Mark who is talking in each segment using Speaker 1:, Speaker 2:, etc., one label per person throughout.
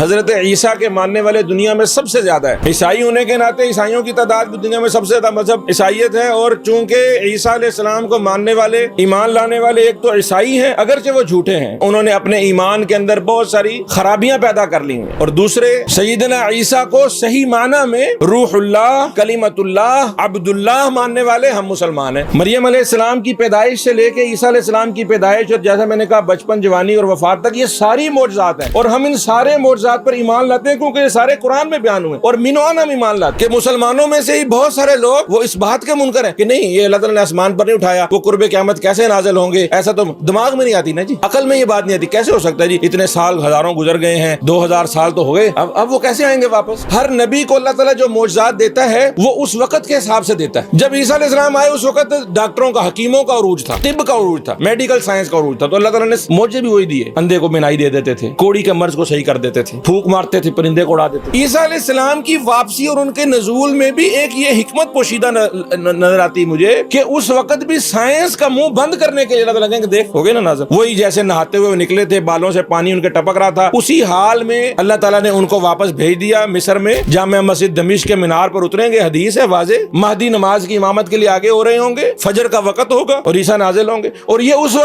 Speaker 1: حضرت عیسیٰ کے ماننے والے دنیا میں سب سے زیادہ ہے. عیسائی ہونے کے ناطے عیسائیوں کی تعداد بھی دنیا میں سب سے زیادہ مذہب عیسائیت ہے. اور چونکہ عیسیٰ علیہ السلام کو ماننے والے، ایمان لانے والے ایک تو عیسائی ہیں، اگرچہ وہ جھوٹے ہیں، انہوں نے اپنے ایمان کے اندر بہت ساری خرابیاں پیدا کر لی ہیں. اور دوسرے سیدنا عیسیٰ کو صحیح معنی میں روح اللہ، کلمت اللہ، عبد اللہ ماننے والے ہم مسلمان ہیں. مریم علیہ السلام کی پیدائش سے لے کے عیسیٰ علیہ السلام کی پیدائش اور جیسا میں نے کہا بچپن، جوانی اور وفات تک، یہ ساری معجزات ہیں. اور ہم ان سارے معجزات پر ایمان لاتے ہیں کیونکہ یہ سارے قرآن میں بیان ہوئے. اور مینوان ہم ایمان لاتے کہ مسلمانوں میں سے ہی بہت سارے لوگ وہ اس بات کے منکر ہیں کہ نہیں، یہ اللہ تعالیٰ نے آسمان پر نہیں اٹھایا، وہ قرب قیامت کیسے نازل ہوں گے؟ ایسا تو دماغ میں نہیں آتی نا جی، عقل میں یہ بات نہیں آتی. کیسے ہو سکتا ہے جی؟ اتنے سال، ہزاروں گزر گئے ہیں، 2000 سال تو ہو گئے، اب وہ کیسے آئیں گے واپس؟ ہر نبی کو اللہ تعالیٰ جو معجزات دیتا ہے وہ اس وقت کے حساب سے دیتا ہے. جب عیسیٰ علیہ السلام آئے اس وقت ڈاکٹروں کا، حکیموں کا عروج تھا، طب کا عروج تھا، میڈیکل سائنس کا عروج تھا. تو اللہ تعالیٰ نے معجزے بھی وہی دیے. اندھے کو بینائی دے دیتے تھے، کوڑی کے مرض کو صحیح کر دیتے تھے، پھونک مارتے تھے، پرندے کو اڑا دیتے تھے. عیسیٰ علیہ السلام کی واپسی اور ان کے نزول میں بھی ایک یہ حکمت پوشیدہ نظر آتی مجھے کہ اس وقت بھی سائنس کا منہ بند کرنے کے لیے اللہ تعالیٰ کہیں کہ دیکھ ہو گئے نا نازل، وہی جیسے نہاتے ہوئے نکلے تھے، بالوں سے پانی ان کے ٹپک رہا تھا، اسی حال میں اللہ تعالیٰ نے ان کو واپس بھیج دیا مصر میں. جامع مسجد دمشق کے مینار پر اتریں گے، حدیث ہے واضح، مہدی نماز کی امامت کے لیے آگے ہو رہے ہوں گے، فجر کا وقت ہوگا اور عیسیٰ نازل ہوں گے. اور یہ اس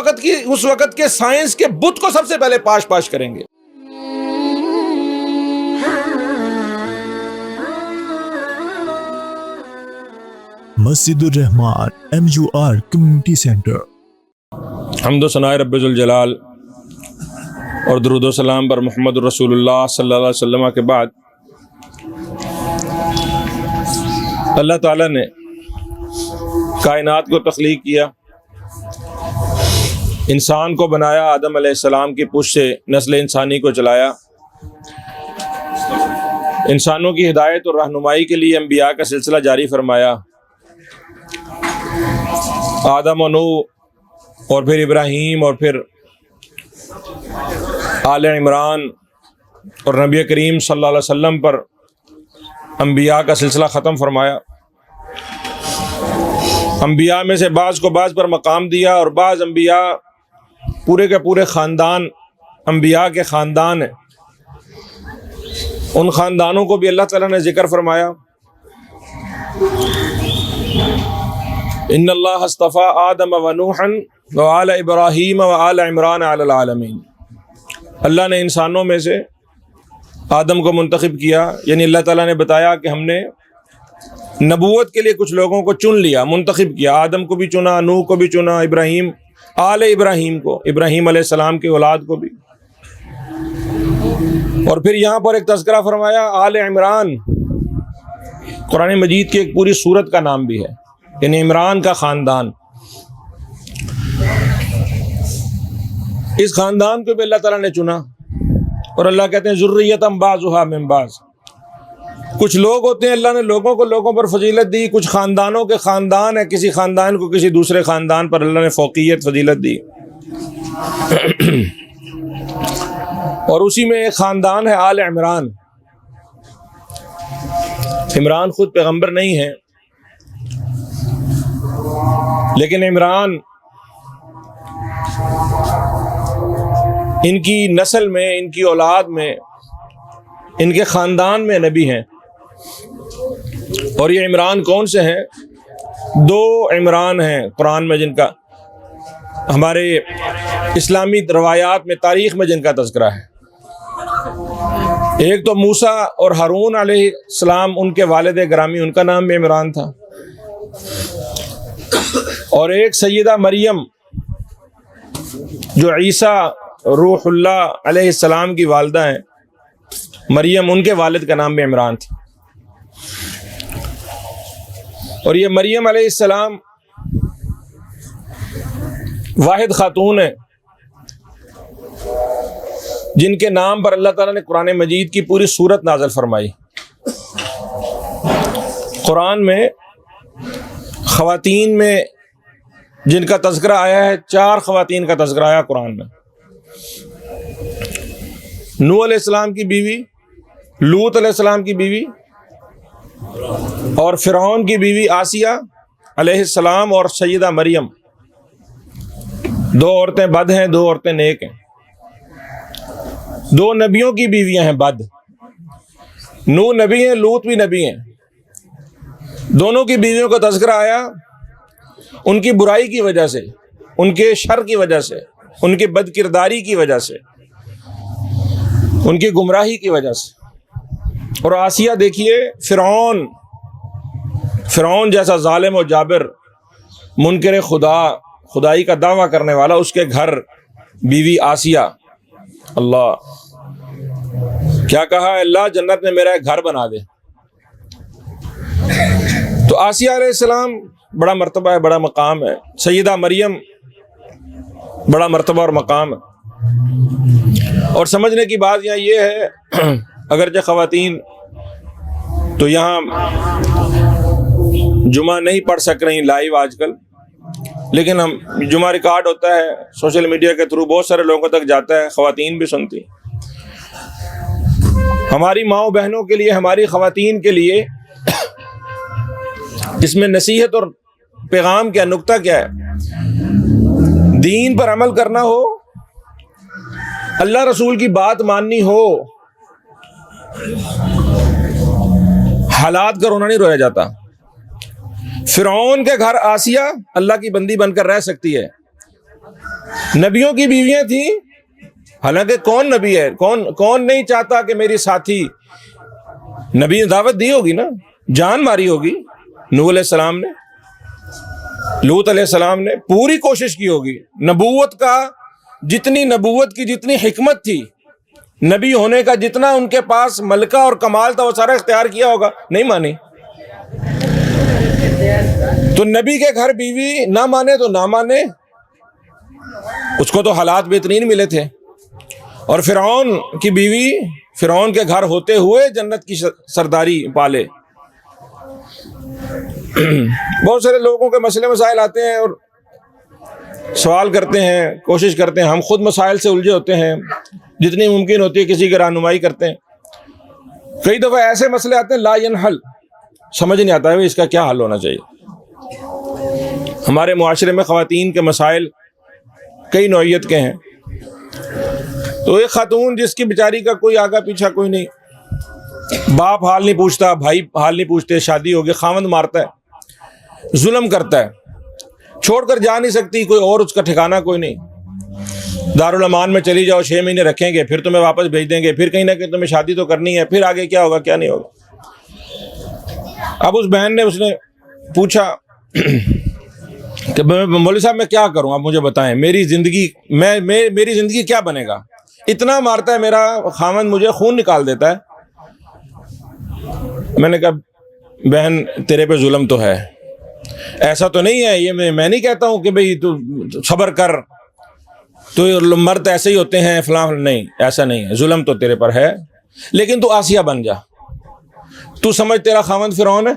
Speaker 1: وقت کے سائنس کے بت کو سب سے پہلے پاش کریں گے.
Speaker 2: مسجد الرحمان MUR کمیونٹی سینٹر.
Speaker 1: حمد و ثناء رب ذوالجلال اور درود و سلام پر محمد رسول اللہ صلی اللہ علیہ وسلم کے بعد، اللہ تعالیٰ نے کائنات کو تخلیق کیا، انسان کو بنایا، آدم علیہ السلام کی پشت سے نسل انسانی کو چلایا، انسانوں کی ہدایت اور رہنمائی کے لیے انبیاء کا سلسلہ جاری فرمایا. آدم و نوح اور پھر ابراہیم اور پھر آل عمران اور نبی کریم صلی اللہ علیہ وسلم پر انبیاء کا سلسلہ ختم فرمایا. انبیاء میں سے بعض کو بعض پر مقام دیا اور بعض انبیاء پورے کے پورے خاندان انبیاء کے خاندان ہیں، ان خاندانوں کو بھی اللہ تعالیٰ نے ذکر فرمایا. ان اللہ اصطفیٰ آدم و نوحا وآل ابراہیم وآل عمران علی العالمین. اللہ نے انسانوں میں سے آدم کو منتخب کیا، یعنی اللہ تعالیٰ نے بتایا کہ ہم نے نبوت کے لیے کچھ لوگوں کو چن لیا، منتخب کیا. آدم کو بھی چنا، نوح کو بھی چنا، ابراہیم، آل ابراہیم کو، ابراہیم علیہ السلام کی اولاد کو بھی. اور پھر یہاں پر ایک تذکرہ فرمایا آل عمران، قرآن مجید کی ایک پوری سورت کا نام بھی ہے، یعنی عمران کا خاندان. اس خاندان کو بھی اللہ تعالیٰ نے چنا. اور اللہ کہتے ہیں ذریۃ بعضھا من بعض. کچھ لوگ ہوتے ہیں اللہ نے لوگوں کو لوگوں پر فضیلت دی، کچھ خاندانوں کے خاندان ہے، کسی خاندان کو کسی دوسرے خاندان پر اللہ نے فوقیت فضیلت دی. اور اسی میں ایک خاندان ہے آل عمران. عمران خود پیغمبر نہیں ہے، لیکن عمران ان کی نسل میں، ان کی اولاد میں، ان کے خاندان میں نبی ہیں. اور یہ عمران کون سے ہیں؟ 2 عمران ہیں قرآن میں جن کا، ہمارے اسلامی روایات میں، تاریخ میں جن کا تذکرہ ہے. ایک تو موسیٰ اور ہارون علیہ السلام، ان کے والد گرامی، ان کا نام بھی عمران تھا. اور ایک سیدہ مریم جو عیسیٰ روح اللہ علیہ السلام کی والدہ ہیں، مریم، ان کے والد کا نام بھی عمران تھا. اور یہ مریم علیہ السلام واحد خاتون ہیں جن کے نام پر اللہ تعالیٰ نے قرآن مجید کی پوری سورت نازل فرمائی. قرآن میں خواتین میں جن کا تذکرہ آیا ہے، 4 خواتین کا تذکرہ آیا قرآن میں. نوح علیہ السلام کی بیوی، لوط علیہ السلام کی بیوی، اور فرعون کی بیوی آسیہ علیہ السلام، اور سیدہ مریم. 2 عورتیں بد ہیں، 2 عورتیں نیک ہیں. دو نبیوں کی بیویاں ہیں بد، نوح نبی ہیں، لوط بھی نبی ہیں، دونوں کی بیویوں کا تذکرہ آیا ان کی برائی کی وجہ سے، ان کے شر کی وجہ سے، ان کی بد کرداری کی وجہ سے، ان کی گمراہی کی وجہ سے۔ اور آسیہ دیکھیے، فرعون جیسا ظالم و جابر، منکر خدائی کا دعویٰ کرنے والا، اس کے گھر بیوی آسیہ، اللہ کیا کہا، اللہ جنت میں میرا ایک گھر بنا دے۔ تو آسیہ علیہ السلام بڑا مرتبہ ہے، بڑا مقام ہے، سیدہ مریم بڑا مرتبہ اور مقام ہے۔ اور سمجھنے کی بات یہاں یہ ہے، اگرچہ خواتین تو یہاں جمعہ نہیں پڑھ سک رہی لائیو آج کل، لیکن ہم جمعہ ریکارڈ ہوتا ہے سوشل میڈیا کے تھرو، بہت سارے لوگوں تک جاتا ہے، خواتین بھی سنتی۔ ہماری ماؤں بہنوں کے لیے، ہماری خواتین کے لیے اس میں نصیحت اور پیغام کیا، نکتہ کیا ہے؟ دین پر عمل کرنا ہو، اللہ رسول کی بات ماننی ہو، حالات کا رونا نہیں رویا جاتا۔ فرعون کے گھر آسیہ اللہ کی بندی بن کر رہ سکتی ہے، نبیوں کی بیویاں تھیں، حالانکہ کون نبی ہے، کون نہیں چاہتا کہ میری ساتھی، نبی نے دعوت دی ہوگی نا، جان ماری ہوگی، نوح علیہ السلام نے، لوط علیہ السلام نے پوری کوشش کی ہوگی، نبوت کی جتنی حکمت تھی، نبی ہونے کا جتنا ان کے پاس ملکہ اور کمال تھا، وہ سارا اختیار کیا ہوگا، نہیں مانی۔ تو نبی کے گھر بیوی نہ مانے تو نہ مانے، اس کو تو حالات بہترین ملے تھے۔ اور فرعون کی بیوی فرعون کے گھر ہوتے ہوئے جنت کی سرداری پالے۔ بہت سارے لوگوں کے مسئلے مسائل آتے ہیں اور سوال کرتے ہیں، کوشش کرتے ہیں، ہم خود مسائل سے الجھے ہوتے ہیں، جتنی ممکن ہوتی ہے کسی کی رہنمائی کرتے ہیں۔ کئی دفعہ ایسے مسئلے آتے ہیں لا ینحل، سمجھ نہیں آتا ہے اس کا کیا حل ہونا چاہیے۔ ہمارے معاشرے میں خواتین کے مسائل کئی نوعیت کے ہیں۔ تو ایک خاتون جس کی بیچاری کا کوئی آگا پیچھا کوئی نہیں، باپ حال نہیں پوچھتا، بھائی حال نہیں پوچھتے، شادی ہو گئی، خاوند مارتا ہے، ظلم کرتا ہے، چھوڑ کر جا نہیں سکتی، کوئی اور اس کا ٹھکانہ کوئی نہیں۔ دارالامان میں چلی جاؤ، 6 مہینے رکھیں گے، پھر تمہیں واپس بھیج دیں گے، پھر کہیں نہ کہیں تمہیں شادی تو کرنی ہے، پھر آگے کیا ہوگا کیا نہیں ہوگا۔ اب اس بہن نے اس نے پوچھا کہ مولوی صاحب میں کیا کروں، آپ مجھے بتائیں، میری زندگی کیا بنے گا، اتنا مارتا ہے میرا خاوند، مجھے خون نکال دیتا ہے۔ میں نے کہا بہن تیرے پہ ظلم تو ہے، ایسا تو نہیں ہے، یہ میں نہیں کہتا ہوں کہ بھئی تو صبر کر، تو مرد ایسے ہی ہوتے ہیں فلاں، نہیں ایسا نہیں ہے، ظلم تو تیرے پر ہے، لیکن تو آسیہ بن جا، تو سمجھ تیرا خاوند فرعون ہے،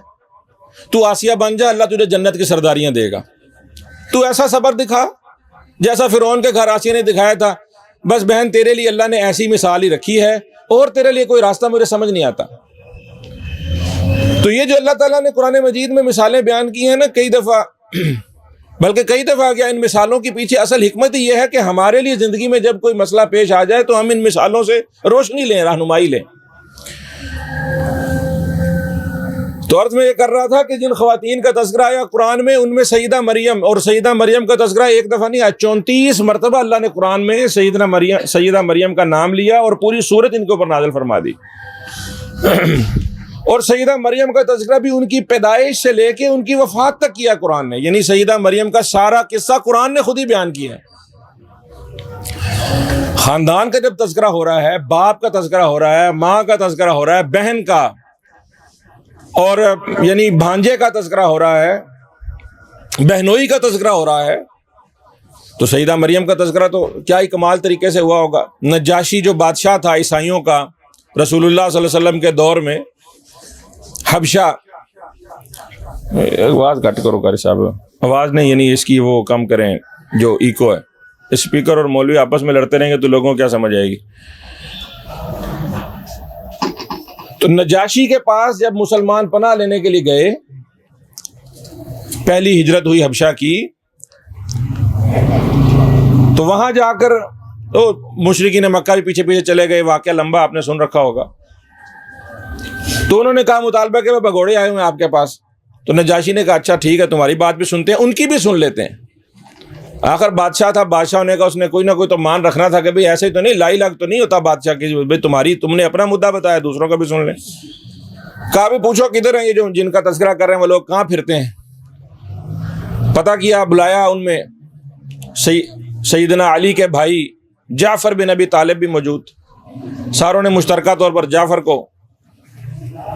Speaker 1: تو آسیہ بن جا، اللہ تجھے جنت کی سرداریاں دے گا، تو ایسا صبر دکھا جیسا فرعون کے گھر آسیہ نے دکھایا تھا۔ بس بہن تیرے لیے اللہ نے ایسی مثال ہی رکھی ہے، اور تیرے لیے کوئی راستہ مجھے سمجھ نہیں آتا۔ تو یہ جو اللہ تعالیٰ نے قرآن مجید میں مثالیں بیان کی ہیں نا، کئی دفعہ کیا، ان مثالوں کے پیچھے اصل حکمت ہی یہ ہے کہ ہمارے لیے زندگی میں جب کوئی مسئلہ پیش آ جائے تو ہم ان مثالوں سے روشنی لیں، رہنمائی لیں۔ تو عرض میں یہ کر رہا تھا کہ جن خواتین کا تذکرہ آیا قرآن میں، ان میں سیدہ مریم، اور سیدہ مریم کا تذکرہ ایک دفعہ نہیں آیا، 34 مرتبہ اللہ نے قرآن میں سیدہ مریم کا نام لیا اور پوری سورت ان کے اوپر نازل فرما دی۔ اور سیدہ مریم کا تذکرہ بھی ان کی پیدائش سے لے کے ان کی وفات تک کیا قرآن نے، یعنی سیدہ مریم کا سارا قصہ قرآن نے خود ہی بیان کیا ہے۔ خاندان کا جب تذکرہ ہو رہا ہے، باپ کا تذکرہ ہو رہا ہے، ماں کا تذکرہ ہو رہا ہے، بہن کا، اور یعنی بھانجے کا تذکرہ ہو رہا ہے، بہنوئی کا تذکرہ ہو رہا ہے، تو سیدہ مریم کا تذکرہ تو کیا ہی کمال طریقے سے ہوا ہوگا۔ نجاشی جو بادشاہ تھا عیسائیوں کا رسول اللہ صلی اللہ علیہ وسلم کے دور میں، حبشہ، آواز کٹ کرو قاری صاحب، آواز نہیں، یعنی اس کی وہ کم کریں جو ایکو ہے، اسپیکر اور مولوی آپس میں لڑتے رہیں گے تو لوگوں کو کیا سمجھ آئے گی۔ تو نجاشی کے پاس جب مسلمان پناہ لینے کے لیے گئے، پہلی ہجرت ہوئی حبشہ کی، تو وہاں جا کر تو مشرکین مکہ بھی پیچھے پیچھے چلے گئے، واقعہ لمبا آپ نے سن رکھا ہوگا۔ تو انہوں نے کہا مطالبہ کہ وہ بگوڑے آئے ہوئے ہیں آپ کے پاس۔ تو نجاشی نے کہا اچھا ٹھیک ہے، تمہاری بات بھی سنتے ہیں، ان کی بھی سن لیتے ہیں۔ آخر بادشاہ تھا، بادشاہ ہونے کا اس نے کوئی نہ کوئی تو مان رکھنا تھا کہ بھئی ایسے ہی تو نہیں، لائی لاگ تو نہیں ہوتا بادشاہ کی، بھئی تم نے اپنا مدعا بتایا، دوسروں کا بھی سن لیں۔ کہا بھی پوچھو کدھر ہیں یہ جو جن کا تذکرہ کر رہے ہیں، وہ لوگ کہاں پھرتے ہیں؟ پتہ کیا، بلایا، ان میں سیدنا علی کے بھائی جعفر بن ابی طالب بھی موجود۔ ساروں نے مشترکہ طور پر جعفر کو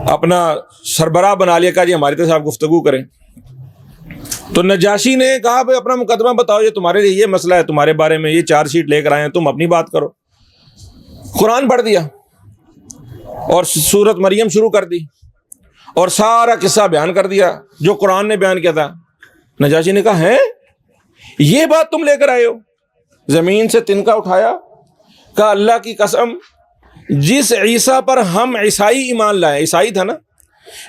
Speaker 1: اپنا سربراہ بنا لیا، کہا جی ہماری طرف سے آپ گفتگو کریں۔ تو نجاشی نے کہا بھائی اپنا مقدمہ بتاؤ، یہ تمہارے لیے یہ مسئلہ ہے، تمہارے بارے میں یہ چارج شیٹ لے کر آئے ہیں، تم اپنی بات کرو۔ قرآن پڑھ دیا اور سورۃ مریم شروع کر دی اور سارا قصہ بیان کر دیا جو قرآن نے بیان کیا تھا۔ نجاشی نے کہا ہے یہ بات تم لے کر آئے ہو؟ زمین سے تنکا اٹھایا، کہا اللہ کی قسم، جس عیسیٰ پر ہم عیسائی ایمان لائے، عیسائی تھا نا،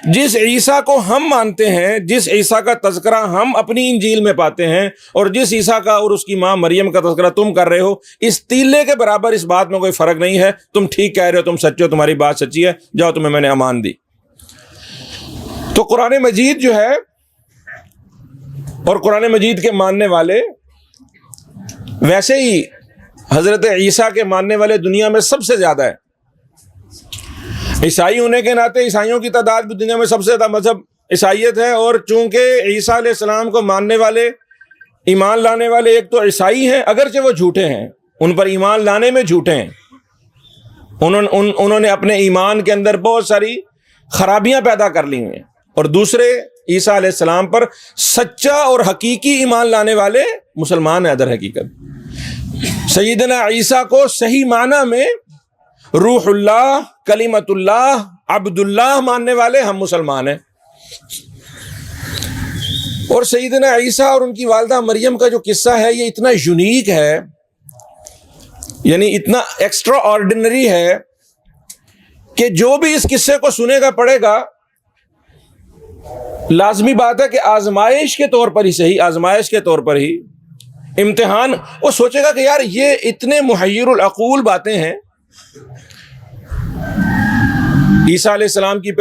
Speaker 1: جس عیسیٰ کو ہم مانتے ہیں، جس عیسیٰ کا تذکرہ ہم اپنی انجیل میں پاتے ہیں، اور جس عیسیٰ کا اور اس کی ماں مریم کا تذکرہ تم کر رہے ہو، اس تیلے کے برابر اس بات میں کوئی فرق نہیں ہے، تم ٹھیک کہہ رہے ہو، تم سچے ہو، تمہاری بات سچی ہے، جاؤ تمہیں میں نے امان دی۔ تو قرآن مجید جو ہے اور قرآن مجید کے ماننے والے، ویسے ہی حضرت عیسیٰ کے ماننے والے دنیا میں سب سے زیادہ ہے۔ عیسائی ہونے کے ناطے عیسائیوں کی تعداد بھی دنیا میں سب سے زیادہ مذہب عیسائیت ہے، اور چونکہ عیسیٰ علیہ السلام کو ماننے والے، ایمان لانے والے ایک تو عیسائی ہیں، اگرچہ وہ جھوٹے ہیں، ان پر ایمان لانے میں جھوٹے ہیں، انہوں نے اپنے ایمان کے اندر بہت ساری خرابیاں پیدا کر لی ہیں، اور دوسرے عیسیٰ علیہ السلام پر سچا اور حقیقی ایمان لانے والے مسلمان ہیں۔ در حقیقت سیدنا عیسیٰ کو صحیح معنی میں روح اللہ، کلمت اللہ، عبد اللہ ماننے والے ہم مسلمان ہیں۔ اور سیدنا عیسیٰ اور ان کی والدہ مریم کا جو قصہ ہے یہ اتنا یونیک ہے، یعنی اتنا ایکسٹرا آرڈینری ہے کہ جو بھی اس قصے کو سنے گا پڑھے گا، لازمی بات ہے کہ آزمائش کے طور پر ہی صحیح، آزمائش کے طور پر ہی، امتحان، وہ سوچے گا کہ یار یہ اتنے محیر العقول باتیں ہیں۔ عیسیٰ علیہ السلام کی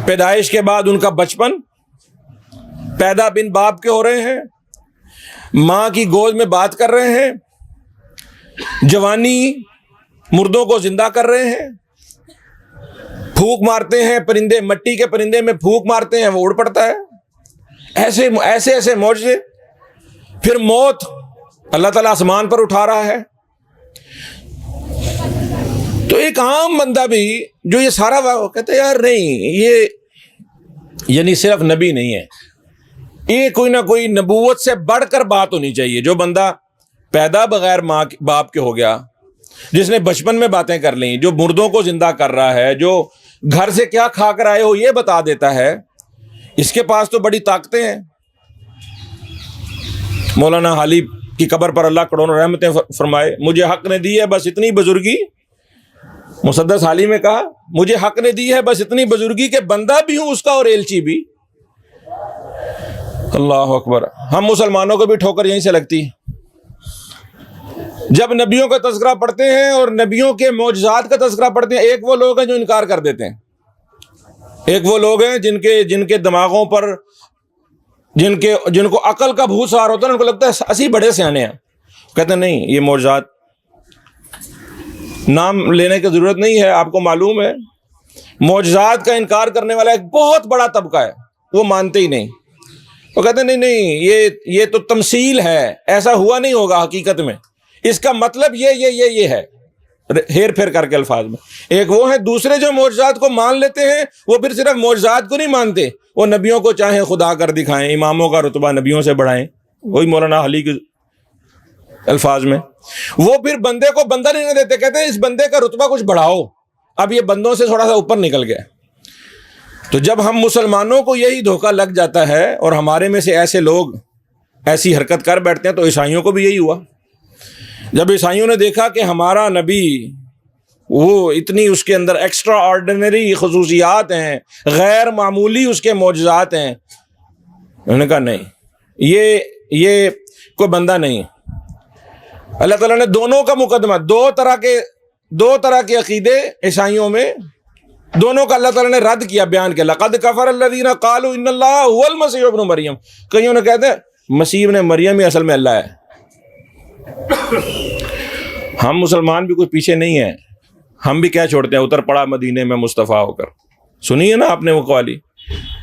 Speaker 1: پیدائش کے بعد ان کا بچپن، پیدا بن باپ کے ہو رہے ہیں، ماں کی گود میں بات کر رہے ہیں، جوانی، مردوں کو زندہ کر رہے ہیں، پھونک مارتے ہیں، پرندے، مٹی کے پرندے میں پھونک مارتے ہیں، وہ اڑ پڑتا ہے، ایسے معجزے۔ پھر موت، اللہ تعالیٰ آسمان پر اٹھا رہا ہے۔ تو ایک عام بندہ بھی جو یہ سارا کہتا ہے یار نہیں، یہ یعنی صرف نبی نہیں ہے، یہ کوئی نہ کوئی نبوت سے بڑھ کر بات ہونی چاہیے۔ جو بندہ پیدا بغیر ماں باپ کے ہو گیا، جس نے بچپن میں باتیں کر لیں، جو مردوں کو زندہ کر رہا ہے، جو گھر سے کیا کھا کر آئے ہو یہ بتا دیتا ہے، اس کے پاس تو بڑی طاقتیں ہیں۔ مولانا حالی کی قبر پر اللہ کروڑوں رحمتیں فرمائے، مجھے حق نے دی ہے بس اتنی بزرگی، مسدس حالی میں کہا مجھے حق نے دی ہے بس اتنی بزرگی کہ بندہ بھی ہوں اس کا اور ایلچی بھی۔ اللہ اکبر۔ ہم مسلمانوں کو بھی ٹھوکر یہیں سے لگتی ہے، جب نبیوں کا تذکرہ پڑھتے ہیں اور نبیوں کے معجزات کا تذکرہ پڑھتے ہیں، ایک وہ لوگ ہیں جو انکار کر دیتے ہیں، ایک وہ لوگ ہیں جن کے دماغوں پر، جن کو عقل کا بھوت سوار ہوتا ہے، ان کو لگتا ہے اسی بڑے سیانے ہیں، کہتے ہیں نہیں یہ معجزات، نام لینے کی ضرورت نہیں ہے، آپ کو معلوم ہے معجزات کا انکار کرنے والا ایک بہت بڑا طبقہ ہے، وہ مانتے ہی نہیں، وہ کہتے ہیں نہیں یہ تو تمثیل ہے، ایسا ہوا نہیں ہوگا حقیقت میں، اس کا مطلب یہ ہے، ہیر پھیر کر کے الفاظ میں۔ ایک وہ ہیں دوسرے جو معجزات کو مان لیتے ہیں، وہ پھر صرف معجزات کو نہیں مانتے، وہ نبیوں کو چاہے خدا کر دکھائیں، اماموں کا رتبہ نبیوں سے بڑھائیں، وہی مولانا علی کے الفاظ میں، وہ پھر بندے کو بندہ نہیں دیتے، کہتے ہیں اس بندے کا رتبہ کچھ بڑھاؤ، اب یہ بندوں سے تھوڑا سا اوپر نکل گیا۔ تو جب ہم مسلمانوں کو یہی دھوکہ لگ جاتا ہے اور ہمارے میں سے ایسے لوگ ایسی حرکت کر بیٹھتے ہیں، تو عیسائیوں کو بھی یہی ہوا۔ جب عیسائیوں نے دیکھا کہ ہمارا نبی وہ اتنی اس کے اندر ایکسٹرا آرڈینری خصوصیات ہیں، غیر معمولی اس کے معجزات ہیں، انہوں نے کہا نہیں یہ کوئی بندہ نہیں، اللہ تعالیٰ نے دونوں کا مقدمہ، دو طرح کے عقیدے عیسائیوں میں، دونوں کا اللہ تعالیٰ نے رد کیا، بیان کیا. لقد کفر الذین قالوا ان اللہ هو المسیح ابن مریم. کئیوں نے کہتے ہیں مسیح ابن مریم ہی اصل میں اللہ ہے. ہم مسلمان بھی کوئی پیچھے نہیں ہیں، ہم بھی کیا چھوڑتے ہیں، اتر پڑا مدینے میں مصطفیٰ ہو کر. سنی ہے نا آپ نے وہ قوالی،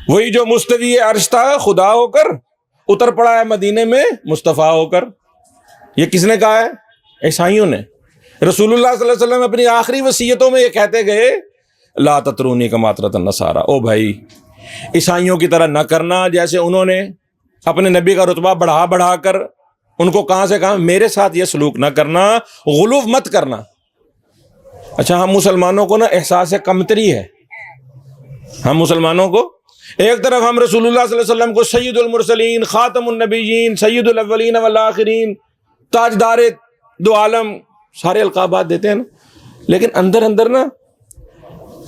Speaker 1: وہی جو مستوی عرش تھا خدا ہو کر، اتر پڑا ہے مدینے میں مصطفیٰ ہو کر. یہ کس نے کہا ہے؟ عیسائیوں نے. رسول اللہ صلی اللہ علیہ وسلم اپنی آخری وصیتوں میں یہ کہتے گئے لا تطرونی کما طرت النصارى، او بھائی عیسائیوں کی طرح نہ کرنا جیسے انہوں نے اپنے نبی کا رتبہ بڑھا کر ان کو کہاں سے کہا میرے ساتھ یہ سلوک نہ کرنا، غلو مت کرنا. اچھا ہم مسلمانوں کو نا احساس کمتری ہے. ہم مسلمانوں کو ایک طرف ہم رسول اللہ صلی اللہ علیہ وسلم کو سید المرسلین، خاتم النبیین، سید الاولین والآخرین، تاجدار دو عالم سارے القابات دیتے ہیں نا، لیکن اندر نا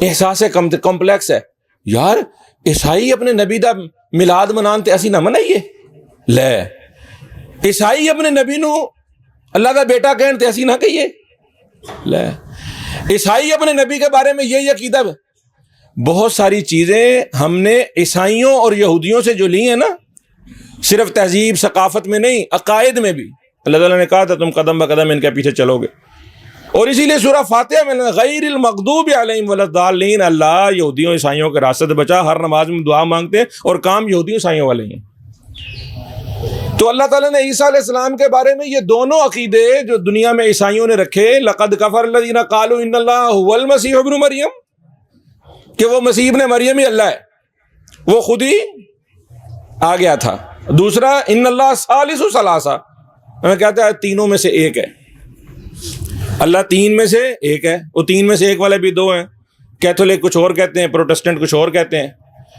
Speaker 1: احساس کمپلیکس ہے. یار عیسائی اپنے نبی دا میلاد منانتے اسی نہ منائیے، لے عیسائی اپنے نبی نو اللہ دا بیٹا کہتے اسی نہ کہیے، لے عیسائی اپنے نبی کے بارے میں یہ عقیدہ. بہت ساری چیزیں ہم نے عیسائیوں اور یہودیوں سے جو لی ہیں نا، صرف تہذیب ثقافت میں نہیں، عقائد میں بھی. اللہ تعالیٰ نے کہا تھا تم قدم بقدم ان کے پیچھے چلو گے، اور اسی لیے سورہ فاتحہ میں غیر المغضوب علیہم ولا الضالین، اللہ یہودیوں عیسائیوں کے راستے سے بچا. ہر نماز میں دعا مانگتے ہیں اور کام یہودیوں عیسائیوں والے ہیں. تو اللہ تعالیٰ نے عیسیٰ علیہ السلام کے بارے میں یہ دونوں عقیدے جو دنیا میں عیسائیوں نے رکھے، لقد کفر الذین قالوا ان اللہ هو المسیح ابن مریم، کہ وہ مسیح ابن مریم ہی اللہ ہے، وہ خود ہی آ گیا تھا. دوسرا ان اللہ ثالث ثلاثہ، ہمیں کہتا ہے تینوں میں سے ایک ہے. اللہ تین میں سے ایک ہے، وہ تین میں سے ایک والے بھی دو ہیں. کیتھولک کچھ اور کہتے ہیں، پروٹسٹنٹ کچھ اور کہتے ہیں.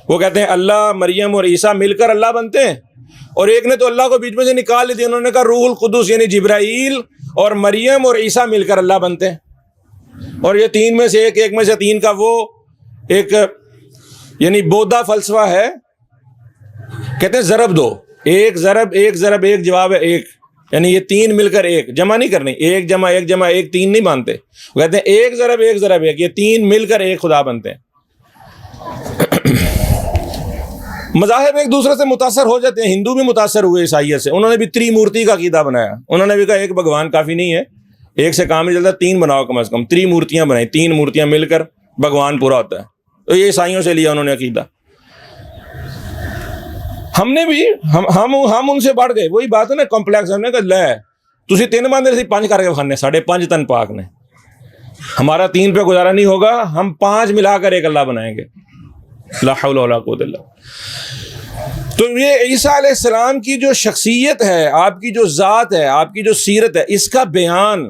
Speaker 1: وہ کہتے ہیں اللہ، مریم اور عیسیٰ مل کر اللہ بنتے ہیں، اور ایک نے تو اللہ کو بیچ میں سے نکال دیا، انہوں نے کہا روح القدس یعنی جبرائیل اور مریم اور عیسیٰ مل کر اللہ بنتے ہیں. اور یہ تین میں سے ایک میں سے تین کا وہ ایک یعنی بودھا فلسفہ ہے، کہتے ہیں ضرب دو، ایک ضرب ایک جواب ہے ایک، یعنی یہ تین مل کر ایک، جمع نہیں کرنی، ایک جمع ایک تین نہیں مانتے. وہ کہتے ہیں ایک ضرب ایک، یہ تین مل کر ایک خدا بنتے ہیں. مذاہب ایک دوسرے سے متاثر ہو جاتے ہیں. ہندو بھی متاثر ہوئے عیسائیت سے، انہوں نے بھی تریمورتی کا عقیدہ بنایا. انہوں نے بھی کہا ایک بھگوان کافی نہیں ہے، ایک سے کام نہیں چلتا، تین بناؤ کم از کم. تریمورتیاں بنائی، تین مورتیاں مل کر بھگوان پورا ہوتا ہے. تو یہ عیسائیوں سے لیا انہوں نے عقیدہ. ہم نے بھی ہم ان سے بڑھ گئے. وہی بات ہے نا کمپلیکس. ہم نے کہا لے تسی تین باندھے سی 5 کر کے کھانے، 5.5 تن پاک نے، ہمارا 3 پہ گزارا نہیں ہوگا، ہم 5 ملا کر ایک اللہ بنائیں گے. لا حول ولا قوت الا باللہ. تو یہ عیسیٰ علیہ السلام کی جو شخصیت ہے، آپ کی جو ذات ہے، آپ کی جو سیرت ہے، اس کا بیان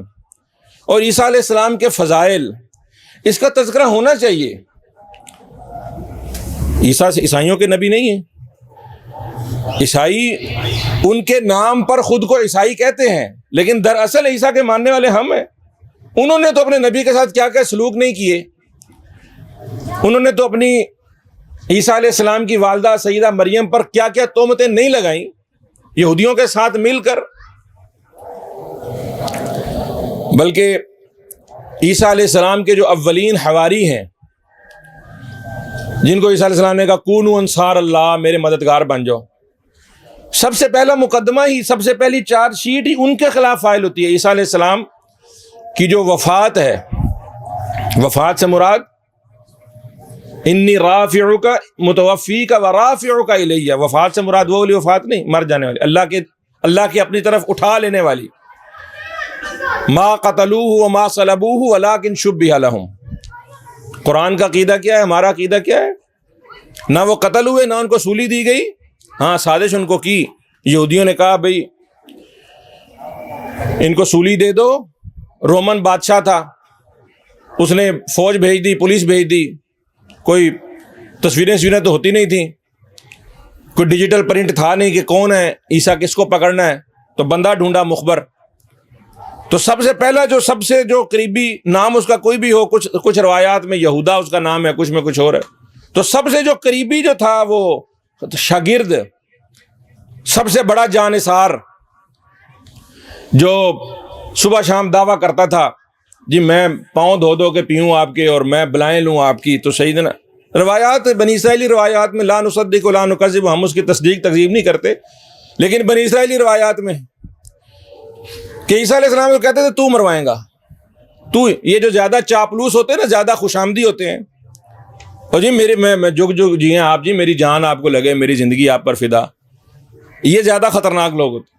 Speaker 1: اور عیسیٰ علیہ السلام کے فضائل، اس کا تذکرہ ہونا چاہیے. عیسیٰ عیسائیوں کے نبی نہیں ہیں. عیسائی ان کے نام پر خود کو عیسائی کہتے ہیں، لیکن دراصل عیسیٰ کے ماننے والے ہم ہیں. انہوں نے تو اپنے نبی کے ساتھ کیا کیا سلوک نہیں کیے. انہوں نے تو اپنی عیسیٰ علیہ السلام کی والدہ سیدہ مریم پر کیا کیا تہمتیں نہیں لگائیں یہودیوں کے ساتھ مل کر. بلکہ عیسیٰ علیہ السلام کے جو اولین حواری ہیں، جن کو عیسیٰ علیہ السلام نے کہا کونوا انصار اللہ، میرے مددگار بن جاؤ، سب سے پہلا مقدمہ ہی، سب سے پہلی چارج شیٹ ہی ان کے خلاف فائل ہوتی ہے. عیسیٰ علیہ السلام کی جو وفات ہے، وفات سے مراد انی رافعک متوفیک ورافعک الیہ، وفات سے مراد وہ والی وفات نہیں، مر جانے والی، اللہ کے اپنی طرف اٹھا لینے والی. ما قتلوہ وما صلبوہ ولکن شبہ لہم. قرآن کا عقیدہ کیا ہے، ہمارا عقیدہ کیا ہے؟ نہ وہ قتل ہوئے، نہ ان کو سولی دی گئی. ہاں سازش ان کو کی، یہودیوں نے کہا بھئی ان کو سولی دے دو. رومن بادشاہ تھا، اس نے فوج بھیج دی، پولیس بھیج دی. کوئی تصویریں تو ہوتی نہیں تھیں، کوئی ڈیجیٹل پرنٹ تھا نہیں کہ کون ہے عیسیٰ، کس کو پکڑنا ہے. تو بندہ ڈھونڈا مخبر. تو سب سے پہلا جو قریبی نام اس کا کوئی بھی ہو، کچھ روایات میں یہودا اس کا نام ہے، کچھ میں کچھ اور ہے. تو سب سے جو قریبی جو تھا وہ شاگرد، سب سے بڑا جانثار، جو صبح شام دعویٰ کرتا تھا جی میں پاؤں دھو دھو کے پیوں آپ کے اور میں بلائیں لوں آپ کی. تو سیدنا روایات بنی اسرائیلی روایات میں لا نصدق ولا نکذب، ہم اس کی تصدیق تکذیب نہیں کرتے، لیکن بنی اسرائیلی روایات میں کہ عیسیٰ علیہ السلام کو کہتے تھے تو مروائیں گا، تو. یہ جو زیادہ چاپلوس ہوتے ہیں نا، زیادہ خوش آمدی ہوتے ہیں، اور جی میرے میں جگ جگ جی ہیں آپ، جی میری جان آپ کو لگے، میری زندگی آپ پر فدا، یہ زیادہ خطرناک لوگ ہوتے.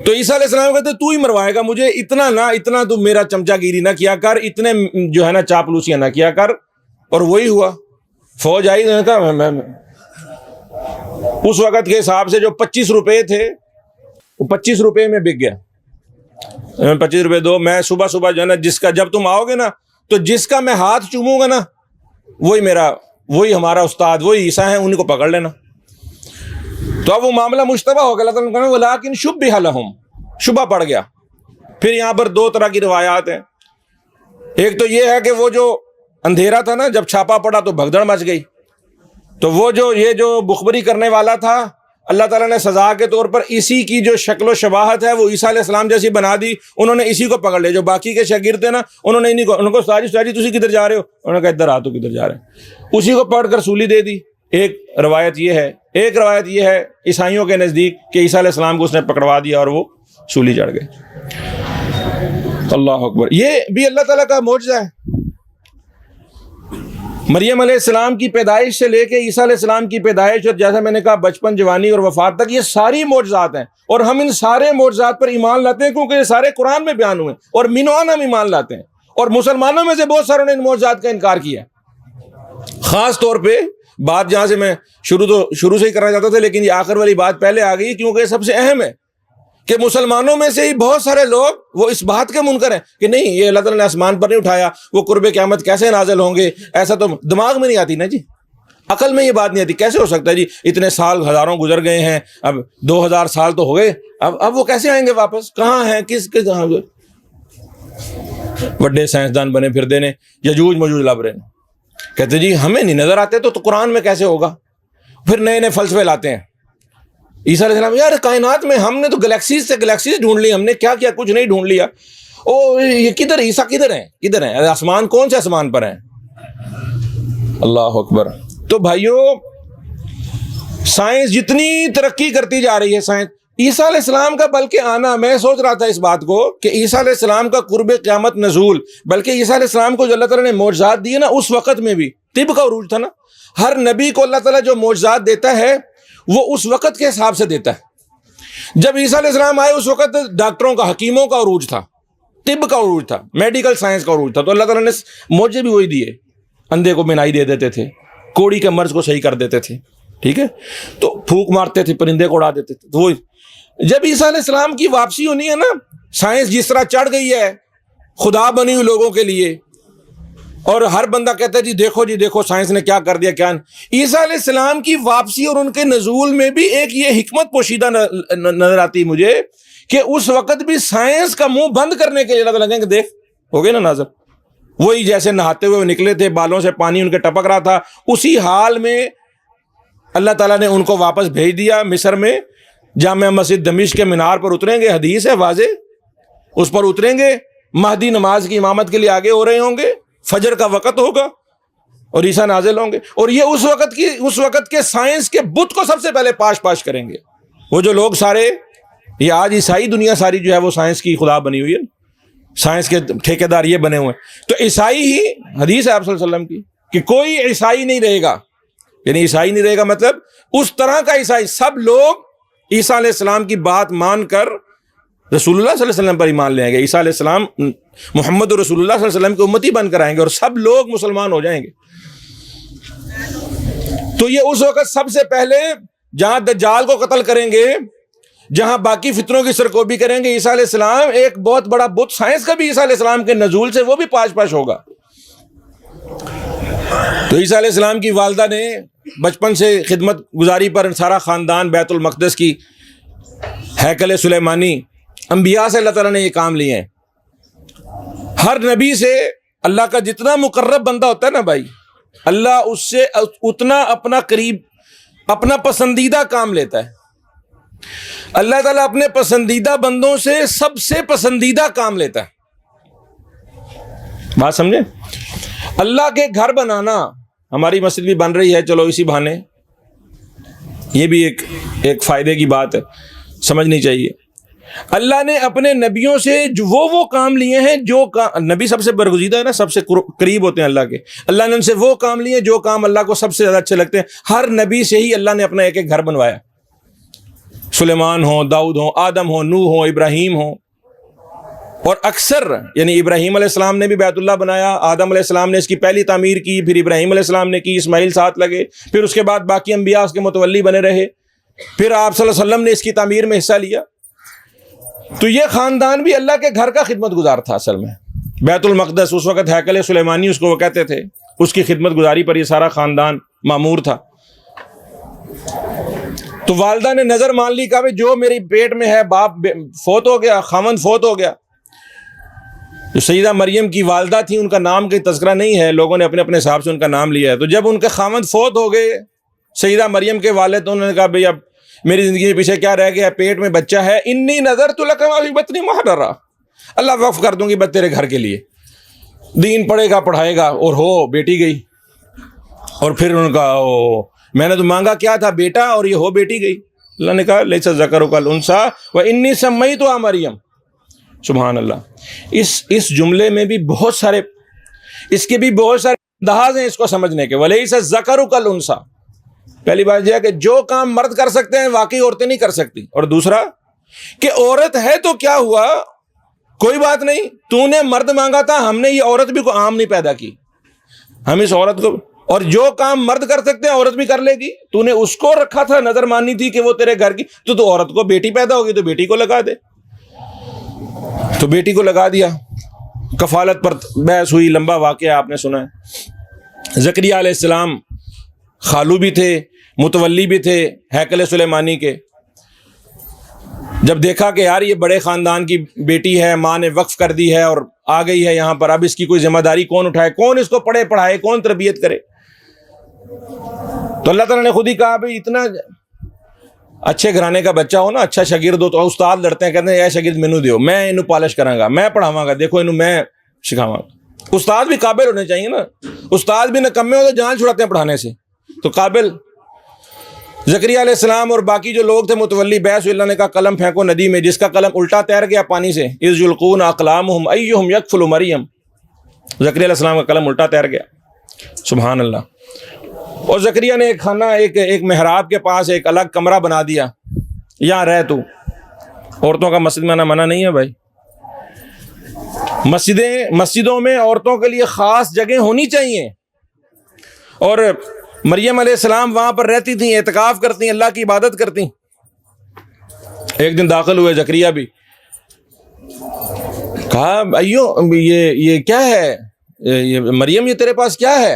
Speaker 1: تو عیسیٰ علیہ السلام کہتے تو ہی مروائے گا مجھے، اتنا تو میرا چمچا گیری نہ کیا کر، اتنے جو ہے نا چاپلوسیاں نہ کیا کر. اور وہی ہوا، فوج آئی، نے کہا میں اس وقت کے حساب سے جو 25 روپے تھے وہ 25 روپے میں بک گیا. 25 روپے دو، میں صبح صبح جو ہے نا جس کا، جب تم آؤ گے نا تو جس کا میں ہاتھ چوموں گا نا وہی ہمارا استاد، وہی عیسیٰ ہیں، انہیں کو پکڑ لینا. تو اب وہ معاملہ مشتبہ ہو گیا. اللہ تعالیٰ نے کہا وَلَٰكِن شُبِّهَ لَهُمْ، شبہ پڑ گیا. پھر یہاں پر 2 طرح کی روایات ہیں. ایک تو یہ ہے کہ وہ جو اندھیرا تھا نا، جب چھاپا پڑا تو بھگدڑ مچ گئی. تو وہ یہ جو بخبری کرنے والا تھا، اللہ تعالیٰ نے سزا کے طور پر اسی کی جو شکل و شباہت ہے وہ عیسیٰ علیہ السلام جیسی بنا دی. انہوں نے اسی کو پکڑ لیا. جو باقی کے شاگرد تھے نا، انہوں نے ان کو استاد جی تسی کدھر جا رہے ہو؟ انہوں نے کہا ادھر آ، تو کدھر جا رہے ہیں؟ اسی کو پکڑ کر سولی دے دی. ایک روایت یہ ہے. ایک روایت یہ ہے عیسائیوں کے نزدیک کہ عیسیٰ علیہ السلام کو اس نے پکڑوا دیا اور وہ سولی چڑھ گئے. اللہ اکبر. یہ بھی اللہ تعالیٰ کا معجزہ ہے. مریم علیہ السلام کی پیدائش سے لے کے عیسیٰ علیہ السلام کی پیدائش، اور جیسا میں نے کہا بچپن، جوانی اور وفات تک، یہ ساری معجزات ہیں. اور ہم ان سارے معجزات پر ایمان لاتے ہیں کیونکہ یہ سارے قرآن میں بیان ہوئے، اور منوان ہم ایمان لاتے ہیں. اور مسلمانوں میں سے بہت ساروں نے ان معجزات کا انکار کیا. خاص طور پہ بات جہاں سے میں شروع سے ہی کرنا چاہتا تھا، لیکن یہ آخر والی بات پہلے آ گئی کیونکہ یہ سب سے اہم ہے کہ مسلمانوں میں سے ہی بہت سارے لوگ وہ اس بات کے منکر ہیں کہ نہیں، یہ اللہ تعالیٰ نے آسمان پر نہیں اٹھایا، وہ قرب قیامت کیسے نازل ہوں گے؟ ایسا تو دماغ میں نہیں آتی نا جی، عقل میں یہ بات نہیں آتی. کیسے ہو سکتا ہے جی؟ اتنے سال ہزاروں گزر گئے ہیں، اب 2000 سال تو ہو گئے، اب وہ کیسے آئیں گے واپس؟ کہاں ہیں؟ کس کہاں؟ بڑے سائنسدان بنے پھرتے نے، یجوج مجوج لب رہے ہیں. کہتے جی ہمیں نہیں نظر آتے تو قرآن میں کیسے ہوگا؟ پھر نئے نئے فلسفے لاتے ہیں. عیسیٰ علیہ السلام، یار کائنات میں ہم نے تو گلیکسیز سے گلیکسیز ڈھونڈ لی، ہم نے کیا کیا؟ کچھ نہیں ڈھونڈ لیا. یہ کدھر عیسیٰ کدھر ہیں؟ آسمان کون سے آسمان پر ہیں؟ اللہ اکبر. تو بھائیو، سائنس جتنی ترقی کرتی جا رہی ہے، سائنس، عیسیٰ علیہ السلام کا بلکہ آنا، میں سوچ رہا تھا اس بات کو کہ عیسیٰ علیہ السلام کا قرب قیامت نزول، بلکہ عیسیٰ علیہ السلام کو جو اللہ تعالیٰ نے معجزات دیے نا، اس وقت میں بھی طب کا عروج تھا نا. ہر نبی کو اللہ تعالیٰ جو معجزات دیتا ہے وہ اس وقت کے حساب سے دیتا ہے. جب عیسیٰ علیہ السلام آئے اس وقت ڈاکٹروں کا، حکیموں کا عروج تھا، طب کا عروج تھا، میڈیکل سائنس کا عروج تھا. تو اللہ تعالیٰ نے معجزے بھی وہی دیے. اندھے کو بینائی دے دیتے تھے، کوڑی کے مرض کو صحیح کر دیتے تھے، ٹھیک ہے، تو پھونک مارتے تھے، پرندے کو اڑا دیتے تھے. تو وہ جب عیسیٰ علیہ السلام کی واپسی ہونی ہے نا، سائنس جس طرح چڑھ گئی ہے خدا بنی ہوئی لوگوں کے لیے، اور ہر بندہ کہتا ہے جی دیکھو سائنس نے کیا کر دیا، کیا. عیسیٰ علیہ السلام کی واپسی اور ان کے نزول میں بھی ایک یہ حکمت پوشیدہ نظر آتی مجھے کہ اس وقت بھی سائنس کا منہ بند کرنے کے لیے اللہ تعالیٰ کہ دیکھ ہو گئے نا ناظر، وہی جیسے نہاتے ہوئے نکلے تھے، بالوں سے پانی ان کے ٹپک رہا تھا، اسی حال میں اللہ تعالیٰ نے ان کو واپس بھیج دیا مصر میں. جامع مسجد دمشق کے مینار پر اتریں گے، حدیث ہے واضح، اس پر اتریں گے، مہدی نماز کی امامت کے لیے آگے ہو رہے ہوں گے، فجر کا وقت ہوگا اور عیسیٰ نازل ہوں گے، اور یہ اس وقت کے سائنس کے بت کو سب سے پہلے پاش کریں گے. وہ جو لوگ سارے، یہ آج عیسائی دنیا ساری جو ہے وہ سائنس کی خدا بنی ہوئی ہے، سائنس کے ٹھیکیدار یہ بنے ہوئے ہیں. تو عیسائی ہی، حدیث ہے آپ صلی اللہ علیہ وسلم کی کہ کوئی عیسائی نہیں رہے گا، یعنی عیسائی نہیں رہے گا مطلب اس طرح کا عیسائی، سب لوگ عیسیٰ علیہ السلام کی بات مان کر رسول اللہ صلی اللہ علیہ وسلم پر ایمان لے آئیں گے. عیسیٰ علیہ السلام محمد رسول اللہ صلی اللہ علیہ وسلم کی امتی بن کر آئیں گے اور سب لوگ مسلمان ہو جائیں گے. تو یہ اس وقت سب سے پہلے جہاں دجال کو قتل کریں گے، جہاں باقی فتنوں کی سرکوبی کریں گے، عیسیٰ علیہ السلام ایک بہت بڑا بت سائنس کا بھی عیسیٰ علیہ السلام کے نزول سے وہ بھی پاش ہوگا. تو عیسیٰ علیہ السلام کی والدہ نے بچپن سے خدمت گزاری پر سارا خاندان بیت المقدس کی، ہیکل سلیمانی، انبیاء سے اللہ تعالیٰ نے یہ کام لیے ہیں. ہر نبی سے اللہ کا جتنا مقرب بندہ ہوتا ہے نا بھائی، اللہ اس سے اتنا اپنا قریب، اپنا پسندیدہ کام لیتا ہے. اللہ تعالیٰ اپنے پسندیدہ بندوں سے سب سے پسندیدہ کام لیتا ہے. بات سمجھے؟ اللہ کے گھر بنانا، ہماری مسجد بھی بن رہی ہے، چلو اسی بہانے، یہ بھی ایک فائدے کی بات ہے، سمجھنی چاہیے. اللہ نے اپنے نبیوں سے جو وہ کام لیے ہیں جو نبی سب سے برگزیدہ ہے نا، سب سے قریب ہوتے ہیں اللہ کے. اللہ نے ان سے وہ کام لیے جو کام اللہ کو سب سے زیادہ اچھے لگتے ہیں. ہر نبی سے ہی اللہ نے اپنا ایک ایک گھر بنوایا. سلیمان ہو، داؤد ہو، آدم ہو، نوح ہو، ابراہیم ہو. اور اکثر یعنی ابراہیم علیہ السلام نے بھی بیت اللہ بنایا، آدم علیہ السلام نے اس کی پہلی تعمیر کی، پھر ابراہیم علیہ السلام نے کی، اسماعیل ساتھ لگے، پھر اس کے بعد باقی انبیاء اس کے متولی بنے رہے، پھر آپ صلی اللہ علیہ وسلم نے اس کی تعمیر میں حصہ لیا. تو یہ خاندان بھی اللہ کے گھر کا خدمت گزار تھا. اصل میں بیت المقدس اس وقت ہیکل سلیمانی اس کو وہ کہتے تھے، اس کی خدمت گزاری پر یہ سارا خاندان مامور تھا. تو والدہ نے نظر مان لی، کہا جو میری پیٹ میں ہے، باپ فوت ہو گیا، خاوند فوت ہو گیا. جو سیدہ مریم کی والدہ تھی ان کا نام کا تذکرہ نہیں ہے، لوگوں نے اپنے اپنے حساب سے ان کا نام لیا ہے. تو جب ان کے خاوند فوت ہو گئے سیدہ مریم کے والد، تو انہوں نے کہا بھئی اب میری زندگی کے پیچھے کیا رہ گیا، پیٹ میں بچہ ہے، انی نذرت لک ما فی بطنی محررا، اللہ وقف کر دوں گی بس تیرے گھر کے لیے، دین پڑھے گا پڑھائے گا. اور ہو بیٹی گئی. اور پھر ان کا میں نے تو مانگا کیا تھا، بیٹا، اور یہ ہو بیٹی گئی. اللہ نے کہا لیس الذکر کالانثی وانی سمیتها مریم. سبحان اللہ. اس جملے میں بھی بہت سارے، اس کے بھی بہت سارے انداز ہیں اس کو سمجھنے کے. ولیس الذکر کالانثی، پہلی بات یہ ہے کہ جو کام مرد کر سکتے ہیں واقعی عورتیں نہیں کر سکتی. اور دوسرا کہ عورت ہے تو کیا ہوا، کوئی بات نہیں، تو نے مرد مانگا تھا، ہم نے یہ عورت بھی کو عام نہیں پیدا کی، ہم اس عورت کو، اور جو کام مرد کر سکتے ہیں عورت بھی کر لے گی. تو نے اس کو رکھا تھا، نظر ماننی تھی کہ وہ تیرے گھر کی، تو عورت کو بیٹی پیدا ہوگی تو بیٹی کو لگا دے، تو بیٹی کو لگا دیا. کفالت پر بحث ہوئی، لمبا واقعہ آپ نے سنا ہے. زکریا علیہ السلام خالو بھی تھے، متولی بھی تھے ہیکل سلیمانی کے. جب دیکھا کہ یار یہ بڑے خاندان کی بیٹی ہے، ماں نے وقف کر دی ہے اور آ گئی ہے یہاں پر، اب اس کی کوئی ذمہ داری کون اٹھائے، کون اس کو پڑھے پڑھائے، کون تربیت کرے. تو اللہ تعالیٰ نے خود ہی کہا بھائی اتنا اچھے گھرانے کا بچہ ہو نا، اچھا شاگرد ہو، تو استاد لڑتے ہیں، کہتے ہیں اے شاگرد مینوں دیو، میں انہوں پالش کراں گا، میں پڑھاواں گا، دیکھو انہوں میں سکھاواں گا. استاد بھی قابل ہونے چاہیے نا. استاد بھی نکمے ہو تو جان چھڑاتے ہیں پڑھانے سے. تو قابل زکریا علیہ السلام اور باقی جو لوگ تھے متولی، بیس اللہ نے کہا قلم پھینکو ندی میں. جس کا قلم الٹا تیر گیا پانی سے، اذ یلقون اقلامہم ایہم یکفل مریم، زکریا علیہ السلام کا قلم الٹا تیر گیا. سبحان اللہ. اور زکریا نے ایک خانہ، ایک محراب کے پاس ایک الگ کمرہ بنا دیا، یہاں رہ تو. عورتوں کا مسجد میں آنا منع نہیں ہے بھائی. مسجدوں میں عورتوں کے لیے خاص جگہ ہونی چاہیے. اور مریم علیہ السلام وہاں پر رہتی تھیں، اعتکاف کرتی، اللہ کی عبادت کرتی. ایک دن داخل ہوئے زکریا بھی، کہا ایو یہ کیا ہے، یہ مریم یہ تیرے پاس کیا ہے؟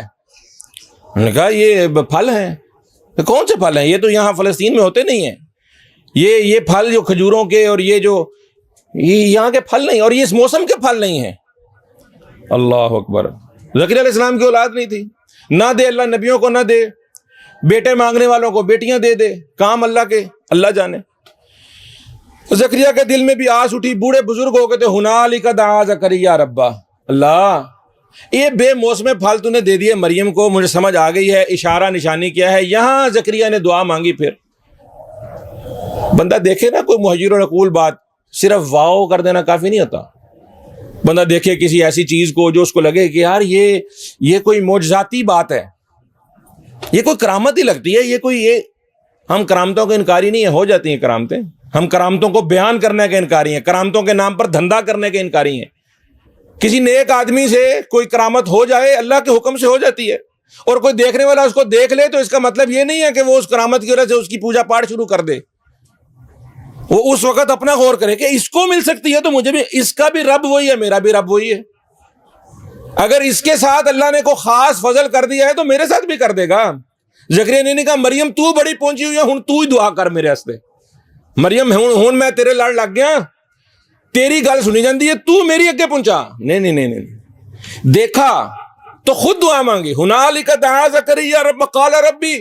Speaker 1: انہوں نے کہا یہ پھل ہیں. کون سے پھل ہیں؟ یہ تو یہاں فلسطین میں ہوتے نہیں ہیں، یہ پھل جو کھجوروں کے، اور یہ جو یہاں کے پھل نہیں، اور یہ اس موسم کے پھل نہیں ہیں. اللہ اکبر. زکریا علیہ السلام کی اولاد نہیں تھی. نہ دے اللہ نبیوں کو، نہ دے بیٹے مانگنے والوں کو بیٹیاں دے دے، کام اللہ کے، اللہ جانے. زکریا کے دل میں بھی آس اٹھی، بوڑھے بزرگ ہو گئے تھے. ہنالک دعا زکریا ربہ، اللہ یہ بے موسم پھل تو نے دے دیے مریم کو، مجھے سمجھ آ گئی ہے، اشارہ نشانی کیا ہے. یہاں زکریا نے دعا مانگی. پھر بندہ دیکھے نا کوئی مہجر و نقول بات، صرف واو کر دینا کافی نہیں ہوتا. بندہ دیکھے کسی ایسی چیز کو جو اس کو لگے کہ یار یہ کوئی معجزاتی بات ہے، یہ کوئی کرامت ہی لگتی ہے، یہ ہم کرامتوں کے انکاری نہیں ہے، ہو جاتی ہیں کرامتیں. ہم کرامتوں کو بیان کرنے کے انکاری ہیں، کرامتوں کے نام پر دھندا کرنے کے انکاری ہیں. کسی نیک آدمی سے کوئی کرامت ہو جائے اللہ کے حکم سے ہو جاتی ہے، اور کوئی دیکھنے والا اس کو دیکھ لے تو اس کا مطلب یہ نہیں ہے کہ وہ اس کرامت کی وجہ سے اس کی پوجا پاٹ شروع کر دے. وہ اس وقت اپنا غور کرے کہ اس کو مل سکتی ہے تو مجھے بھی، اس کا بھی رب وہی ہے، میرا بھی رب وہی ہے. اگر اس کے ساتھ اللہ نے کو خاص فضل کر دیا ہے تو میرے ساتھ بھی کر دے گا. زکریا نے کہا مریم تو بڑی پہنچی ہوئی ہے، ہن تو ہی دعا کر میرے واسطے. مریم ہن میں تیرے لڑ لگ گیا، تیری گل سنی جاندی ہے، تو میری اگے پہنچا. نہیں، دیکھا تو خود دعا مانگی. ہنالک دعا زکریا رب قال ربی،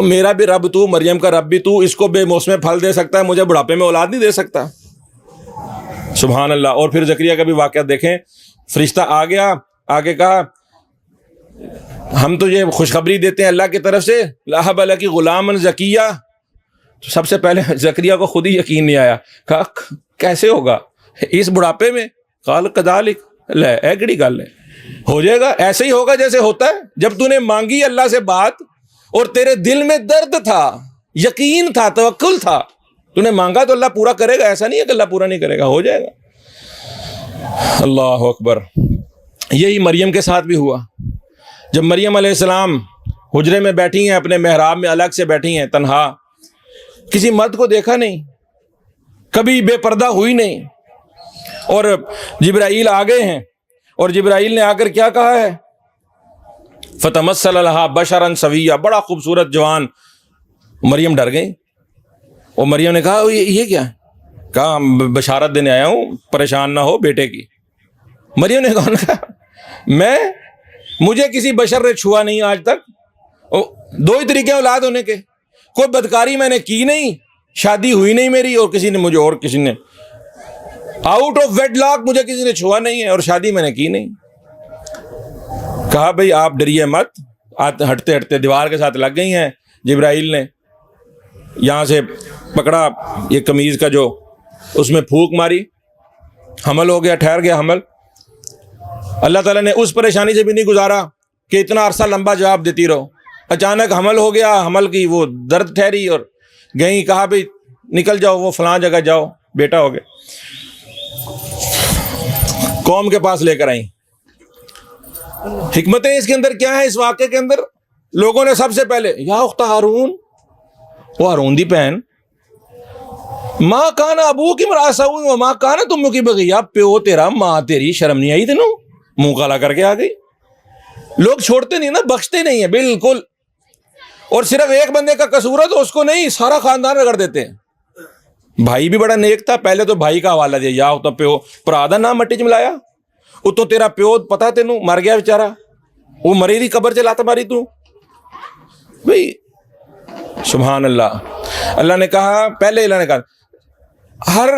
Speaker 1: میرا بھی رب تو، مریم کا رب بھی تو، اس کو بے موسم پھل دے سکتا ہے، مجھے بڑھاپے میں اولاد نہیں دے سکتا؟ سبحان اللہ۔ اور پھر زکریا کا بھی واقعہ دیکھیں، فرشتہ آ گیا، آگے کہا ہم تو یہ خوشخبری دیتے ہیں اللہ کی طرف سے، لاہب لکی غلام زکیہ۔ تو سب سے پہلے زکریا کو خود ہی یقین نہیں آیا، کہا کیسے ہوگا اس بڑھاپے میں؟ قال کذالک، لے ایکڑی گل ہے، ہو جائے گا، ایسے ہی ہوگا جیسے ہوتا ہے جب تو نے مانگی اللہ سے بات اور تیرے دل میں درد تھا، یقین تھا، توکل تھا، تو نے مانگا تو اللہ پورا کرے گا، ایسا نہیں ہے کہ اللہ پورا نہیں کرے گا، ہو جائے گا۔ اللہ اکبر۔ یہی مریم کے ساتھ بھی ہوا۔ جب مریم علیہ السلام حجرے میں بیٹھی ہیں، اپنے محراب میں الگ سے بیٹھی ہیں تنہا، کسی مرد کو دیکھا نہیں، کبھی بے پردہ ہوئی نہیں، اور جبرائیل آ گئے ہیں، اور جبرائیل نے آ کر کیا کہا ہے؟ فتمثل لها بشرا سویا، بڑا خوبصورت جوان۔ مریم ڈر گئی، اور مریم نے کہا یہ کیا ہے؟ کہا بشارت دینے آیا ہوں، پریشان نہ ہو بیٹے کی۔ مریم نے کہا مجھے کسی بشر نے چھوا نہیں آج تک، دو ہی طریقے اولاد ہونے کے، کوئی بدکاری میں نے کی نہیں، شادی ہوئی نہیں میری، اور کسی نے مجھے، اور کسی نے آؤٹ آف ویڈ لاک مجھے کسی نے چھوا نہیں ہے، اور شادی میں نے کی نہیں۔ کہا بھئی آپ ڈریے مت۔ ہٹتے ہٹتے دیوار کے ساتھ لگ گئی ہیں، جبرائیل نے یہاں سے پکڑا یہ قمیض کا، جو اس میں پھونک ماری، حمل ہو گیا، ٹھہر گیا حمل۔ اللہ تعالیٰ نے اس پریشانی سے بھی نہیں گزارا کہ اتنا عرصہ لمبا جواب دیتی رہو، اچانک حمل ہو گیا، حمل کی وہ درد ٹھہری، اور گئیں، کہا بھئی نکل جاؤ، وہ فلاں جگہ جاؤ، بیٹا ہو گیا۔ قوم کے پاس لے کر آئیں۔ حکمتیں اس کے اندر کیا ہے؟ اس واقعے کے اندر لوگوں نے سب سے پہلے یا اخت ہارون، وہ ہارون دی بہن، ماں کانا ابو کی مراسا ہوئی وہ ماں کانا تم کی بغیا، پیو تیرا، ماں تیری، شرم نہیں آئی تینوں؟ منہ کالا کر کے آ گئی۔ لوگ چھوڑتے نہیں نا، بخشتے نہیں ہیں بالکل، اور صرف ایک بندے کا قصور ہے تو اس کو نہیں، سارا خاندان رگڑ دیتے ہیں۔ بھائی بھی بڑا نیک تھا، پہلے تو بھائی کا حوالہ دیا، یا تو پیو پرا دا نام مٹی چ ملایا، وہ تو تیرا پیو پتا تینوں مر گیا بیچارہ، وہ مری دی قبر چ لات ماری تو بھائی۔ سبحان اللہ۔ اللہ نے کہا، پہلے اللہ نے کہا ہر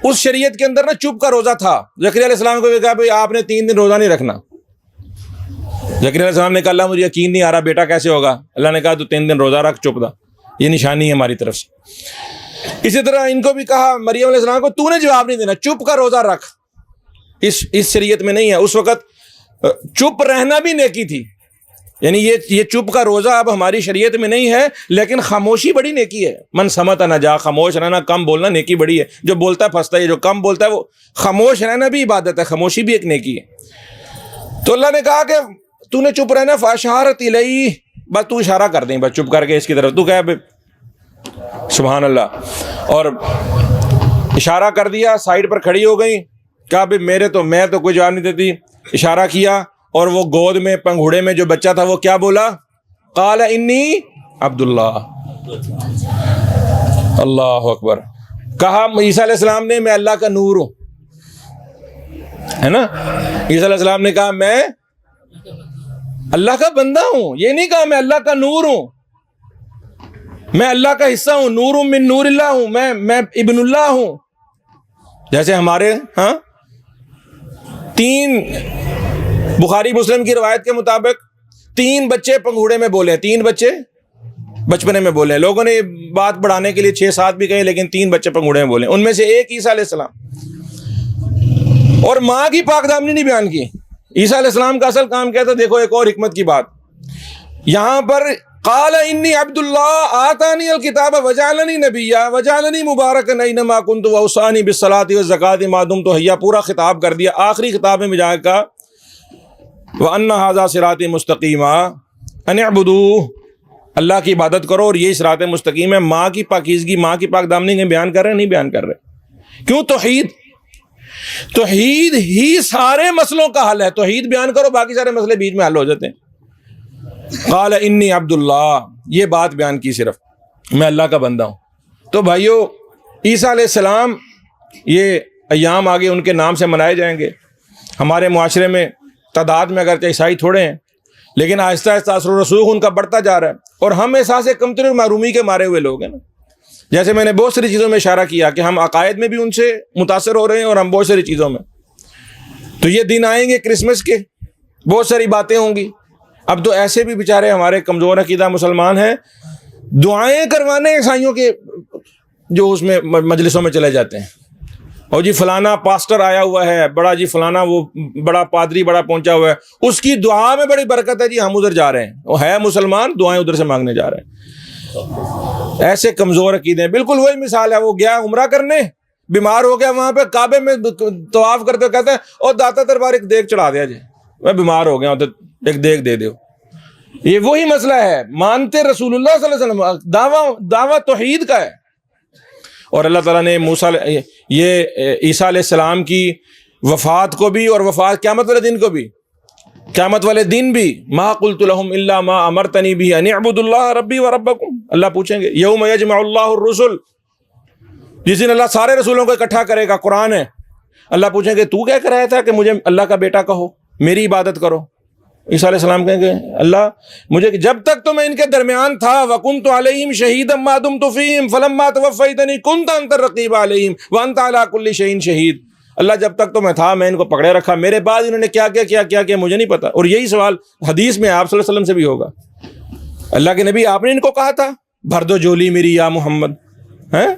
Speaker 1: اس شریعت کے اندر نا چپ کا روزہ تھا۔ زکریا علیہ السلام کو بھی کہا بھائی آپ نے 3 دن روزہ نہیں رکھنا۔ زکریا علیہ السلام نے کہا اللہ مجھے یقین نہیں آ رہا بیٹا کیسے ہوگا۔ اللہ نے کہا تو 3 دن روزہ رکھ، چپ دا، یہ نشانی ہے ہماری طرف سے۔ اسی طرح ان کو بھی کہا مریم علیہ السلام کو تو نے جواب نہیں دینا، چپ کا روزہ رکھ۔ اس شریعت میں نہیں ہے۔ اس وقت چپ رہنا بھی نیکی تھی، یعنی یہ چپ کا روزہ اب ہماری شریعت میں نہیں ہے، لیکن خاموشی بڑی نیکی ہے۔ من سمت نجا، خاموش رہنا، کم بولنا نیکی بڑی ہے۔ جو بولتا ہے پھنستا ہے، جو کم بولتا ہے وہ خاموش رہنا بھی عبادت ہے، خاموشی بھی ایک نیکی ہے۔ تو اللہ نے کہا کہ تو نے چپ رہنا، فاشارت الیہ، بس تو اشارہ کر دیں، بس چپ کر کے اس کی طرف تو کہہ، سبحان اللہ، اور اشارہ کر دیا، سائڈ پر کھڑی ہو گئی، کہا بھائی میں تو کوئی جواب نہیں دیتی۔ اشارہ کیا، اور وہ گود میں پنگھوڑے میں جو بچہ تھا وہ کیا بولا؟ قال انی عبداللہ۔ اللہ اکبر۔ کہا عیسیٰ علیہ السلام نے میں اللہ کا نور ہوں، ہے نا؟ عیسیٰ علیہ السلام نے کہا میں اللہ کا بندہ ہوں، یہ نہیں کہا میں اللہ کا نور ہوں، میں اللہ کا حصہ ہوں، نور من نور اللہ ہوں، میں ابن اللہ ہوں۔ جیسے ہمارے 3 بخاری مسلم کی روایت کے مطابق 3 بچے پنگھوڑے میں بولے، 3 بچے بچپنے میں بولے۔ لوگوں نے بات بڑھانے کے لیے 6-7 بھی کہے، لیکن 3 بچے پنگھوڑے میں بولے، ان میں سے ایک عیسیٰ علیہ السلام۔ اور ماں کی پاک دامنی نہیں بیان کی۔ عیسیٰ علیہ السلام کا اصل کام کیا تھا؟ دیکھو ایک اور حکمت کی بات یہاں پر، قال انی عبد اللہ آتانی الکتاب وجعلنی نبیا وجعلنی مبارکا اینما کنت واوصانی بالصلاۃ والزکاۃ ما دمت حیا، پورا خطاب کر دیا۔ آخری خطاب میں جا کر وَأَنَّ هَذَا صِرَاطِي مُسْتَقِيمًا أَنِ اعْبُدُوهُ، اللہ کی عبادت کرو، اور یہ صراط مستقیم ہے۔ ماں کی پاکیزگی، ماں کی پاک دامنی کے بیان کر رہے ہیں؟ نہیں بیان کر رہے۔ کیوں؟ توحید ہی سارے مسئلوں کا حل ہے۔ توحید بیان کرو، باقی سارے مسئلے بیچ میں حل ہو جاتے ہیں۔ قال انی عبد اللہ، یہ بات بیان کی صرف، میں اللہ کا بندہ ہوں۔ تو بھائیو، عیسیٰ علیہ السلام، یہ ایام آگے ان کے نام سے منائے جائیں گے۔ ہمارے معاشرے میں تعداد میں اگرچہ عیسائی تھوڑے ہیں، لیکن آہستہ آہستہ اثر و رسوخ ان کا بڑھتا جا رہا ہے۔ اور ہم احساس کمتری اور محرومی کے مارے ہوئے لوگ ہیں نا. جیسے میں نے بہت ساری چیزوں میں اشارہ کیا کہ ہم عقائد میں بھی ان سے متاثر ہو رہے ہیں اور ہم بہت ساری چیزوں میں. تو یہ دن آئیں گے کرسمس کے, بہت ساری باتیں ہوں گی. اب تو ایسے بھی بیچارے ہمارے کمزور عقیدہ مسلمان ہیں, دعائیں کروانے عیسائیوں کے جو اس میں مجلسوں میں چلے جاتے ہیں, اور جی فلانا پاسٹر آیا ہوا ہے بڑا, جی فلانا وہ بڑا پادری بڑا پہنچا ہوا ہے, اس کی دعا میں بڑی برکت ہے, جی ہم ادھر جا رہے ہیں, وہ ہے مسلمان, دعائیں ادھر سے مانگنے جا رہے ہیں. ایسے کمزور عقیدے ہیں. بالکل وہی مثال ہے, وہ گیا عمرہ کرنے, بیمار ہو گیا, وہاں پہ کعبے میں طواف کرتے ہوئے کہتے ہیں اور داتا دربار ایک دیگ چڑھا دیا, جی میں بیمار ہو گیا ہوں تو ایک دیگ دے دو. یہ وہی مسئلہ ہے, مانتے رسول اللہ صلی اللہ علیہ وسلم, دعویٰ توحید کا ہے. اور اللہ تعالیٰ نے یہ عیسیٰ علیہ السلام کی وفات کو بھی اور وفات قیامت والے دن کو بھی, قیامت والے دن بھی, ما قلت لهم الا ما امرتنی به ان اعبدوا اللہ ربی و ربکم, اللہ پوچھیں گے یوم یجمع اللہ الرسل, جس دن اللہ سارے رسولوں کو اکٹھا کرے گا. قرآن ہے, اللہ پوچھیں گے تو کیا کر رہا تھا کہ مجھے اللہ کا بیٹا کہو, میری عبادت کرو. عیسیٰ علیہ السلام کہیں گے اللہ مجھے جب تک تو میں ان کے درمیان تھا, وَكُنْتُ عَلَيْهِمْ شَهِيدًا مَا دُمْتُ فِيهِمْ فَلَمَّا تَوَفَّيْتَنِي كُنْتَ أَنْتَ الرَّقِيبُ عَلَيْهِمْ وَأَنْتَ عَلَىٰ كُلِّ شَيْءٍ شَهِيدٌ. اللہ جب تک تو میں تھا میں ان کو پکڑے رکھا, میرے بعد انہوں نے کیا مجھے نہیں پتا. اور یہی سوال حدیث میں آپ صلی اللہ علیہ وسلم سے بھی ہوگا. اللہ کے نبی آپ نے ان کو کہا تھا بھر دو جولی میری یا محمد, ہیں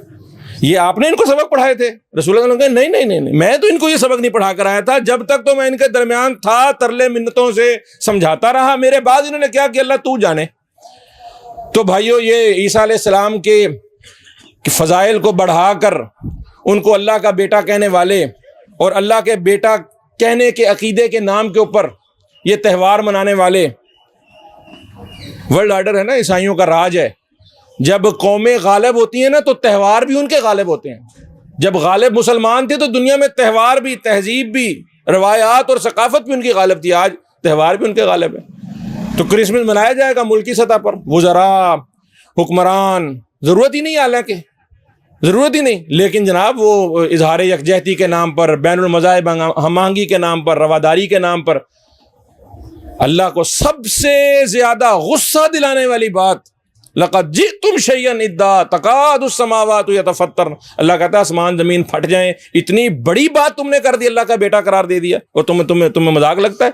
Speaker 1: یہ آپ نے ان کو سبق پڑھائے تھے؟ رسول اللہ نے کہا نہیں, میں تو ان کو یہ سبق نہیں پڑھا کر آیا تھا, جب تک تو میں ان کے درمیان تھا ترلے منتوں سے سمجھاتا رہا, میرے بعد انہوں نے کیا کہ اللہ تو جانے. تو بھائیو یہ عیسیٰ علیہ السلام کے فضائل کو بڑھا کر ان کو اللہ کا بیٹا کہنے والے اور اللہ کے بیٹا کہنے کے عقیدے کے نام کے اوپر یہ تہوار منانے والے, ورلڈ آرڈر ہے نا, عیسائیوں کا راج ہے. جب قومیں غالب ہوتی ہیں نا تو تہوار بھی ان کے غالب ہوتے ہیں. جب غالب مسلمان تھے تو دنیا میں تہوار بھی, تہذیب بھی, روایات اور ثقافت بھی ان کی غالب تھی. آج تہوار بھی ان کے غالب ہے. تو کرسمس منایا جائے گا ملکی سطح پر, وزراء, حکمران, ضرورت ہی نہیں, حالانکہ ضرورت ہی نہیں, لیکن جناب وہ اظہار یکجہتی کے نام پر, بین المذاہب ہم آہنگی کے نام پر, رواداری کے نام پر, اللہ کو سب سے زیادہ غصہ دلانے والی بات, لقد جئتم شیئا ادا تکاد السماوات یتفطرن, اللہ کہتا ہے آسمان زمین پھٹ جائیں, اتنی بڑی بات تم نے کر دی, اللہ کا بیٹا قرار دے دیا, اور تمہیں مذاق لگتا ہے.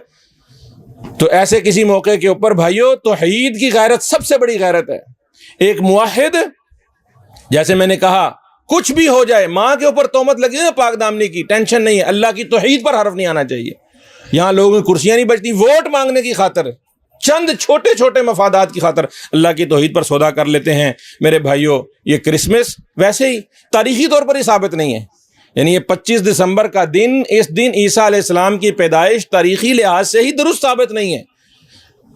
Speaker 1: تو ایسے کسی موقع کے اوپر بھائیو توحید کی غیرت سب سے بڑی غیرت ہے. ایک موحد, جیسے میں نے کہا کچھ بھی ہو جائے, ماں کے اوپر تہمت لگی ہے پاک دامنی کی, ٹینشن نہیں ہے, اللہ کی توحید پر حرف نہیں آنا چاہیے. یہاں لوگوں کی کرسیاں نہیں بچتی ووٹ مانگنے کی خاطر, چند چھوٹے چھوٹے مفادات کی خاطر اللہ کی توحید پر سودا کر لیتے ہیں. میرے بھائیوں یہ کرسمس ویسے ہی تاریخی طور پر ہی ثابت نہیں ہے, یعنی یہ 25 دسمبر کا دن, اس دن عیسیٰ علیہ السلام کی پیدائش تاریخی لحاظ سے ہی درست ثابت نہیں ہے.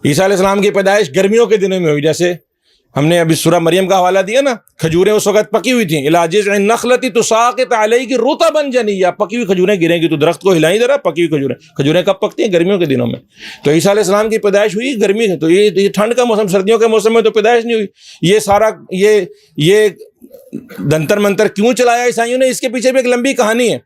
Speaker 1: عیسیٰ علیہ السلام کی پیدائش گرمیوں کے دنوں میں ہوئی, جیسے ہم نے ابھی سورہ مریم کا حوالہ دیا نا, کھجوریں اس وقت پکی ہوئی تھیں, الی جذع النخلۃ تساقط علیک رطبا جنیا, پکی ہوئی کھجوریں گریں گی تو درخت کو ہلا ہی دے رہا, پکی ہوئی کھجوریں کب پکتی ہیں؟ گرمیوں کے دنوں میں. تو عیسیٰ علیہ السلام کی پیدائش ہوئی گرمی ہے, تو یہ ٹھنڈ کا موسم, سردیوں کے موسم میں تو پیدائش نہیں ہوئی. یہ سارا یہ دنتر منتر کیوں چلایا عیسائیوں نے, اس کے پیچھے بھی ایک لمبی کہانی ہے.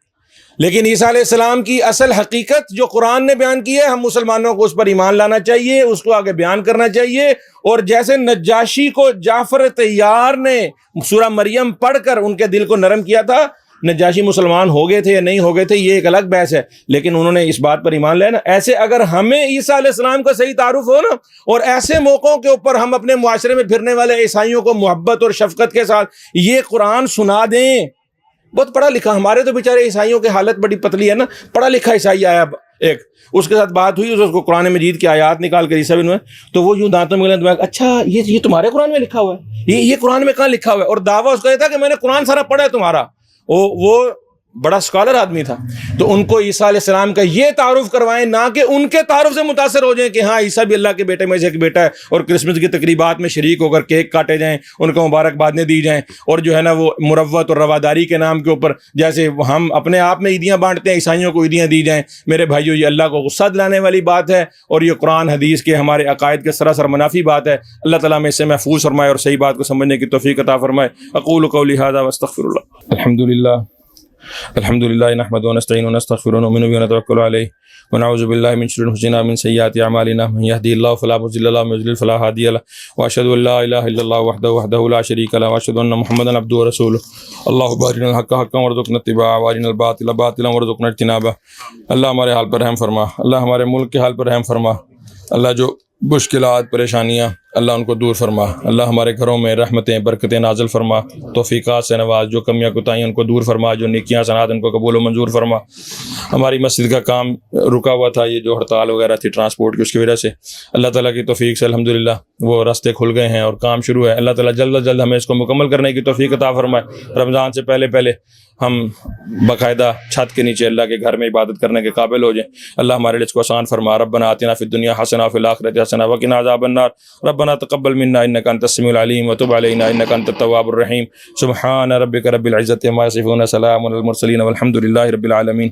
Speaker 1: لیکن عیسیٰ علیہ السلام کی اصل حقیقت جو قرآن نے بیان کی ہے, ہم مسلمانوں کو اس پر ایمان لانا چاہیے, اس کو آگے بیان کرنا چاہیے. اور جیسے نجاشی کو جعفر طیار نے سورہ مریم پڑھ کر ان کے دل کو نرم کیا تھا, نجاشی مسلمان ہو گئے تھے یا نہیں ہو گئے تھے یہ ایک الگ بحث ہے, لیکن انہوں نے اس بات پر ایمان لیا نا. ایسے اگر ہمیں عیسیٰ علیہ السلام کا صحیح تعارف ہو نا, اور ایسے موقعوں کے اوپر ہم اپنے معاشرے میں پھرنے والے عیسائیوں کو محبت اور شفقت کے ساتھ یہ قرآن سنا دیں. بہت پڑھا لکھا, ہمارے تو بیچارے عیسائیوں کی حالت بڑی پتلی ہے نا, پڑھا لکھا عیسائی آیا ایک, اس کے ساتھ بات ہوئی, اس کو قرآن مجید کی آیات نکال کر عیسیٰ بن, تو وہ یوں دانتوں میں گلے, اچھا یہ تمہارے قرآن میں لکھا ہوا ہے, یہ قرآن میں کہاں لکھا ہوا ہے؟ اور دعویٰ اس کا یہ تھا کہ میں نے قرآن سارا پڑھا ہے تمہارا. وہ بڑا اسکالر آدمی تھا. تو ان کو عیسیٰ علیہ السلام کا یہ تعارف کروائیں, نہ کہ ان کے تعارف سے متاثر ہو جائیں کہ ہاں عیسیٰ بھی اللہ کے بیٹے میں سے ایک بیٹا ہے, اور کرسمس کی تقریبات میں شریک ہو کر کیک کاٹے جائیں, ان کو مبارکبادیں دی جائیں, اور جو ہے نا وہ مروت اور رواداری کے نام کے اوپر جیسے ہم اپنے آپ میں عیدیاں بانٹتے ہیں, عیسائیوں کو عیدیاں دی جائیں. میرے بھائیو یہ اللہ کو غصہ دلانے والی بات ہے, اور یہ قرآن حدیث کے ہمارے عقائد کے سراسر منافی بات ہے. اللہ تعالیٰ میں اس سے محفوظ فرمائے اور صحیح بات کو سمجھنے کی توفیق عطا فرمائے. اقول قولی ھذا واستغفر اللہ. الحمدللہ الحمد للہ نحمده ونستعینه ونستغفره ونؤمن به ونتوکل علیہ ونعوذ باللہ من شرور انفسنا ومن سیئات اعمالنا من یهده اللہ فلا مضل له ومن یضلل فلا هادی له واشهد ان لا الہ الا اللہ وحدہ لا شریک له واشهد ان محمدا عبدہ ورسولہ اللهم ارنا الحق حقا وارزقنا اتباعہ وارنا الباطل باطلا وارزقنا اجتنابہ۔ اللہ ہمارے حال پر رحم فرما، اللہ ہمارے ملک کے حال پر رحم فرما، اللہ جو مشکلات پریشانیاں اللہ ان کو دور فرما، اللہ ہمارے گھروں میں رحمتیں برکتیں نازل فرما، توفیقات سے نواز، جو کمیاں کوتاہیاں ان کو دور فرما، جو نیکیاں حسنات ان کو قبول و منظور فرما۔ ہماری مسجد کا کام رکا ہوا تھا، یہ جو ہڑتال وغیرہ تھی ٹرانسپورٹ کی، اس کی وجہ سے اللہ تعالیٰ کی توفیق سے الحمدللہ وہ راستے کھل گئے ہیں اور کام شروع ہے۔ اللہ تعالیٰ جلد از جلد ہمیں اس کو مکمل کرنے کی توفیق عطا فرمائے۔ رمضان سے پہلے پہلے ہم باقاعدہ چھت کے نیچے اللہ کے گھر میں عبادت کرنے کے قابل ہو جائیں۔ اللہ ہمارے لیے اس کو آسان فرما۔ ربنا آتنا فی الدنیا حسنہ وفی الآخرۃ حسنہ وقنا عذاب النار۔ ربنا تقبل منا انک انت السمیع العلیم وتب علینا انک انت التواب الرحیم۔ سبحان ربک رب العزۃ عما یصفون، سلام علی المرسلین والحمد للہ رب العالمین۔